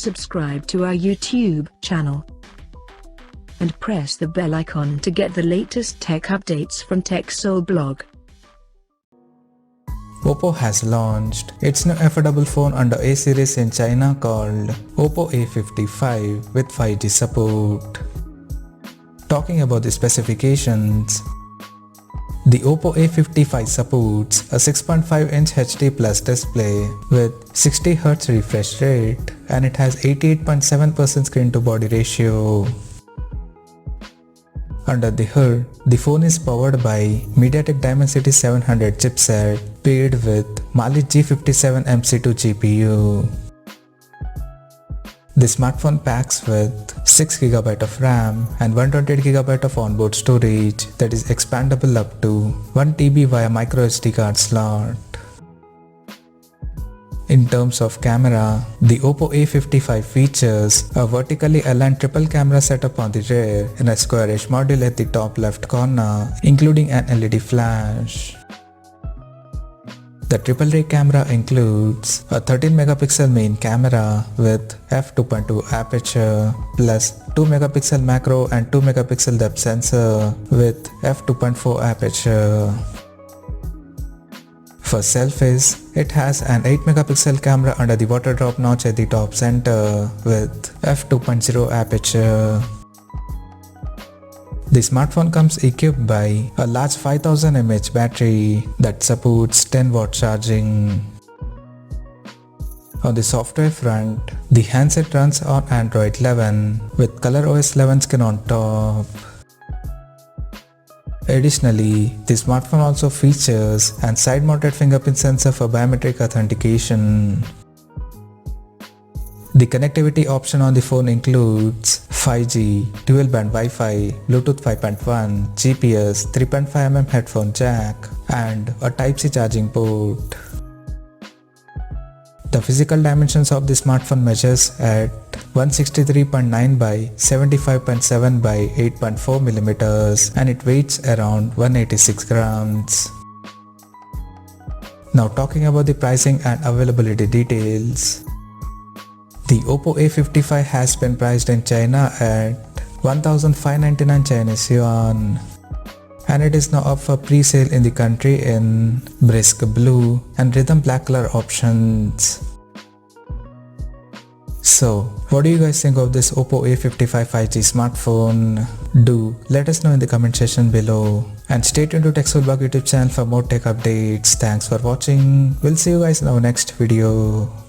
subscribe to our YouTube channel and press the bell icon to get the latest tech updates from TechSole Blog. Oppo has launched its new affordable phone under A series in China called Oppo A55 with 5G support. Talking about the specifications, the Oppo A55 supports a 6.5-inch HD Plus display with 60Hz refresh rate and it has 88.7% screen to body ratio. Under the hood, the phone is powered by MediaTek Dimensity 700 chipset paired with Mali G57 MC2 GPU. The smartphone packs with 6GB of RAM and 128GB of onboard storage that is expandable up to 1TB via microSD card slot. In terms of camera, the Oppo A55 features a vertically aligned triple camera setup on the rear and a squarish module at the top left corner, including an LED flash. The AAA camera includes a 13MP main camera with f2.2 aperture plus 2MP macro and 2MP depth sensor with f2.4 aperture. For selfies, it has an 8MP camera under the water drop notch at the top center with f2.0 aperture. The smartphone comes equipped by a large 5000 mAh battery that supports 10W charging. On the software front, the handset runs on Android 11 with ColorOS 11 skin on top. Additionally, the smartphone also features an side-mounted fingerprint sensor for biometric authentication. The connectivity option on the phone includes 5G, dual-band Wi-Fi, Bluetooth 5.1, GPS, 3.5mm headphone jack, and a Type-C charging port. The physical dimensions of the smartphone measures at 163.9 by 75.7 by 8.4mm and it weighs around 186 grams. Now talking about the pricing and availability details. The Oppo A55 has been priced in China at 1,599 Chinese yuan and it is now up for pre-sale in the country in brisk blue and rhythm black color options. So, what do you guys think of this Oppo A55 5G smartphone? Do let us know in the comment section below and stay tuned to TechSole Blog YouTube channel for more tech updates. Thanks for watching. We'll see you guys in our next video.